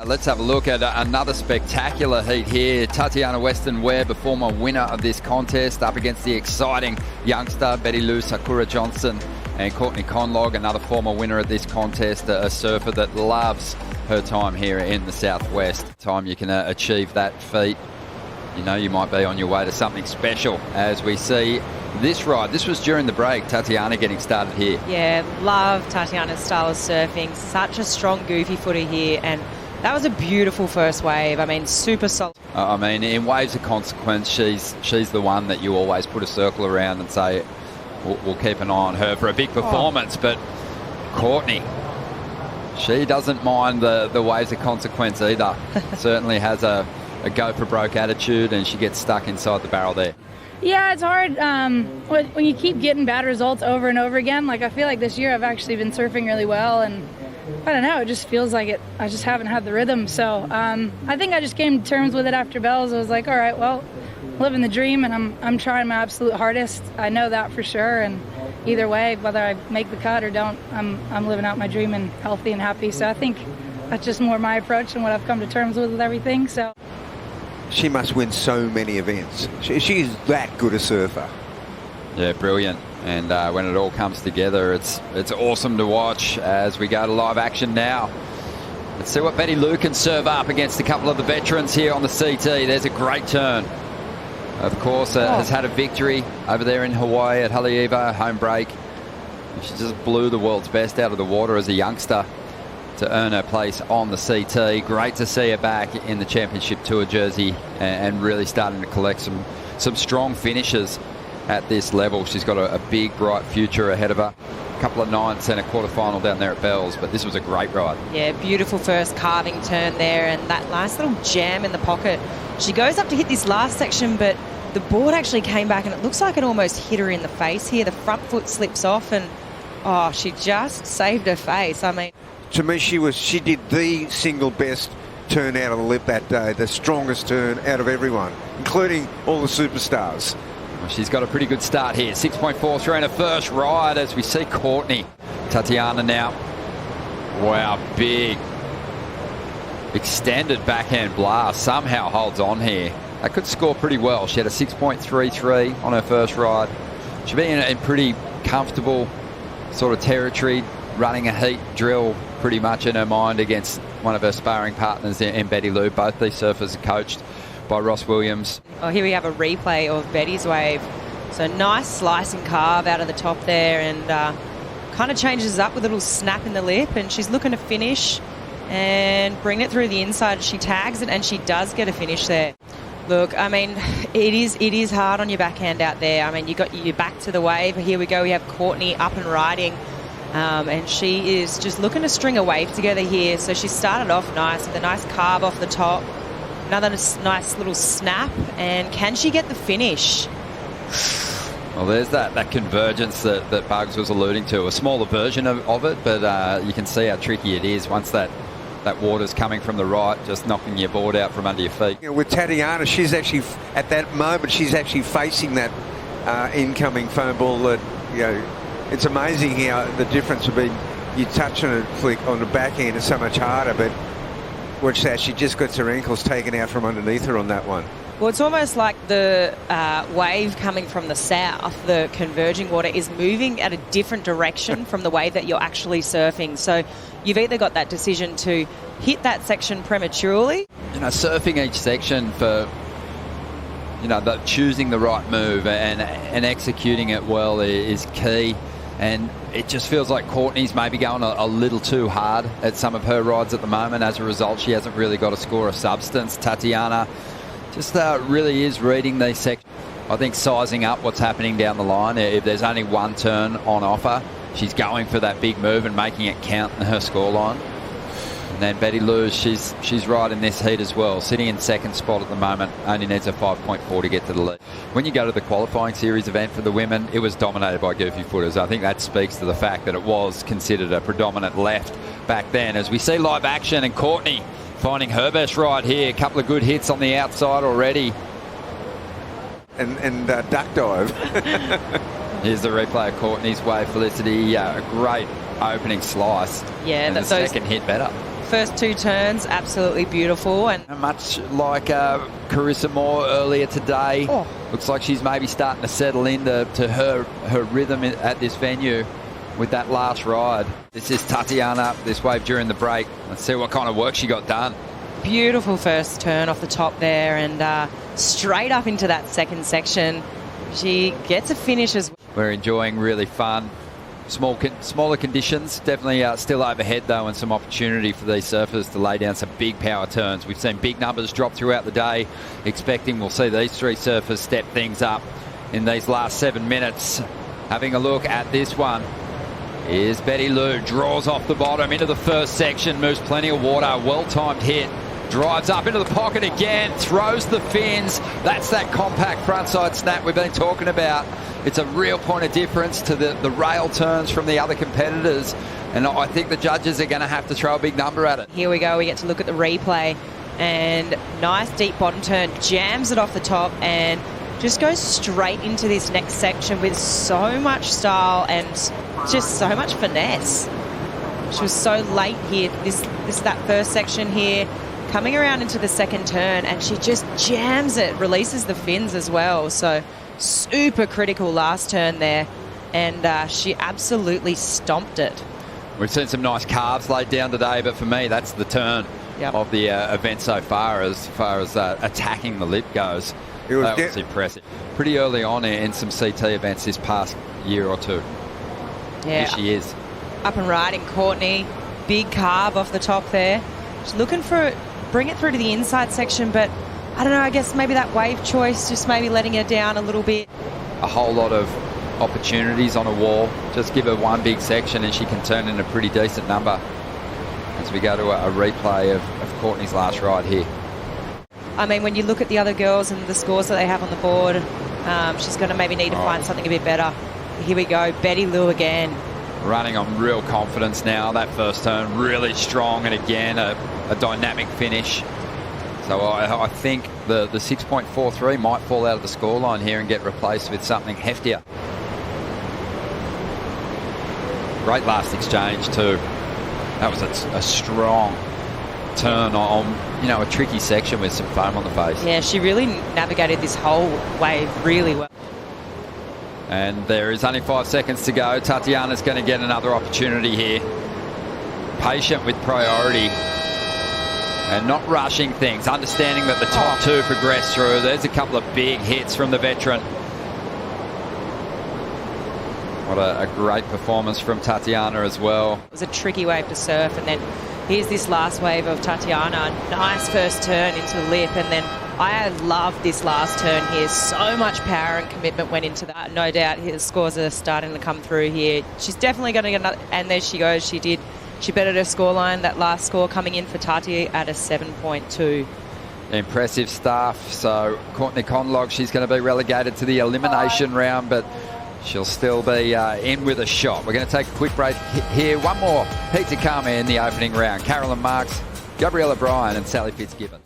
Let's have a look at another spectacular heat here. Tatiana Weston-Webb, a former winner of this contest, up against the exciting youngster Bettylou Sakura Johnson, and Courtney Conlogue, another former winner of this contest, a surfer that loves her time here in the southwest. Time you can achieve that feat, you know you might be on your way to something special. As we see this ride, this was during the break, Tatiana getting started here. Yeah, love Tatiana's style of surfing. Such a strong goofy footer here, and that was a beautiful first wave. I mean, super solid. I mean, in waves of consequence, she's the one that you always put a circle around and say, we'll keep an eye on her for a big performance. But Courtney, she doesn't mind the waves of consequence either. Certainly has a go for broke attitude, and she gets stuck inside the barrel there. Yeah, it's hard when you keep getting bad results over and over again. Like, I feel like this year I've actually been surfing really well, and I don't know, it just feels like it. I just haven't had the rhythm. So I think I just came to terms with it after Bells. I was like, all right, well, living the dream, and I'm trying my absolute hardest. I know that for sure, and either way, whether I make the cut or don't, I'm living out my dream and healthy and happy. So I think that's just more my approach and what I've come to terms with everything. So she must win so many events. She's that good a surfer. Yeah, brilliant. And when it all comes together, it's awesome to watch as we go to live action now. Let's see what Bettylou can serve up against a couple of the veterans here on the CT. There's a great turn. Of course, has had a victory over there in Hawaii at Haleiwa, home break. She just blew the world's best out of the water as a youngster to earn her place on the CT. Great to see her back in the Championship Tour jersey and really starting to collect some strong finishes at this level. She's got a big, bright future ahead of her. A couple of ninths and a quarterfinal down there at Bells, but this was a great ride. Yeah, beautiful first carving turn there, and that nice little jam in the pocket. She goes up to hit this last section, but the board actually came back, and it looks like it almost hit her in the face here. The front foot slips off, and oh, she just saved her face. I mean, to me, she did the single best turn out of the lip that day, the strongest turn out of everyone, including all the superstars. Well, she's got a pretty good start here. 6.43 in her first ride as we see Courtney. Tatiana now. Wow, big extended backhand blast. Somehow holds on here. That could score pretty well. She had a 6.33 on her first ride. She'll be in pretty comfortable sort of territory, running a heat drill pretty much in her mind against one of her sparring partners in Bettylou. Both these surfers are coached by Ross Williams. Oh, here we have a replay of Betty's wave. So nice slice and carve out of the top there, and kind of changes up with a little snap in the lip, and she's looking to finish and bring it through the inside. She tags it, and she does get a finish there. Look, I mean, it is hard on your backhand out there. I mean, you got your back to the wave. Here we go. We have Courtney up and riding. And she is just looking to string a wave together here. So she started off nice with a nice carve off the top. Another nice little snap. And can she get the finish? Well, there's that convergence that Bugs was alluding to. A smaller version of it, but you can see how tricky it is once that water's coming from the right, just knocking your board out from under your feet. You know, with Tatiana, she's actually, at that moment, she's actually facing that incoming foam ball that, you know, it's amazing how the difference would be. You touch on a flick on the backhand is so much harder, but watch that, she just gets her ankles taken out from underneath her on that one. Well, it's almost like the wave coming from the south, the converging water, is moving at a different direction from the wave that you're actually surfing. So you've either got that decision to hit that section prematurely. You know, surfing each section for, you know, choosing the right move and executing it well is key. And it just feels like Courtney's maybe going a little too hard at some of her rides at the moment. As a result, she hasn't really got a score of substance. Tatiana just really is reading these sections. I think sizing up what's happening down the line. If there's only one turn on offer, she's going for that big move and making it count in her scoreline. And then Bettylou, she's right in this heat as well, sitting in second spot at the moment, only needs a 5.4 to get to the lead. When you go to the qualifying series event for the women, it was dominated by goofy footers. I think that speaks to the fact that it was considered a predominant left back then. As we see live action, and Courtney finding her best ride here, a couple of good hits on the outside already. And duck dive. Here's the replay of Courtney's wave, Felicity. A great opening slice. Yeah, and the second hit better. first 2 turns, absolutely beautiful. And Much like Carissa Moore earlier today, looks like she's maybe starting to settle into her rhythm at this venue with that last ride. This is Tatiana, this wave during the break. Let's see what kind of work she got done. beautiful first turn off the top there, and straight up into that second section. She gets a finish as well. We're enjoying really fun. Smaller conditions, definitely still overhead though, and some opportunity for these surfers to lay down some big power turns. We've seen big numbers drop throughout the day, expecting we'll see these 3 surfers step things up in these last 7 minutes. Having a look at this one is Bettylou, draws off the bottom into the first section, moves plenty of water, well-timed hit, drives up into the pocket again, throws the fins. That's that compact frontside snap we've been talking about. It's a real point of difference to the rail turns from the other competitors, and I think the judges are going to have to throw a big number at it. Here we go, we get to look at the replay, and nice deep bottom turn, jams it off the top and just goes straight into this next section with so much style and just so much finesse. She was so late here, that first section here, coming around into the second turn, and she just jams it, releases the fins as well. So super critical last turn there, and she absolutely stomped it. We've seen some nice carves laid down today, but for me, that's the turn of the event so far as attacking the lip goes. That was impressive. Pretty early on in some CT events this past year or two. Yeah, here she is. Up and riding Courtney. Big carve off the top there. She's looking for bring it through to the inside section, but I don't know, I guess maybe that wave choice just maybe letting her down a little bit. A whole lot of opportunities on a wall. Just give her one big section and she can turn in a pretty decent number as we go to a replay of Courtney's last ride here. I mean, when you look at the other girls and the scores that they have on the board, she's going to maybe need to find something a bit better. Here we go, Bettylou again. Running on real confidence now. That first turn really strong, and again a dynamic finish. So I think the 6.43 might fall out of the scoreline here and get replaced with something heftier. Great last exchange too. That was a strong turn on a tricky section with some foam on the face. Yeah, she really navigated this whole wave really well. And there is only 5 seconds to go. Tatiana's going to get another opportunity here. Patient with priority and not rushing things, understanding that the top 2 progress through. There's a couple of big hits from the veteran. What a great performance from Tatiana as well. It was a tricky wave to surf, and then here's this last wave of Tatiana. Nice first turn into the lip, and then I love this last turn here. So much power and commitment went into that. No doubt his scores are starting to come through here. She's definitely going to get another, and there she goes. She bettered her scoreline. That last score coming in for Tati at a 7.2. Impressive stuff. So Courtney Conlogue, she's going to be relegated to the elimination round, but she'll still be in with a shot. We're going to take a quick break here. One more heat to come in the opening round. Carolyn Marks, Gabriella Bryan and Sally Fitzgibbons.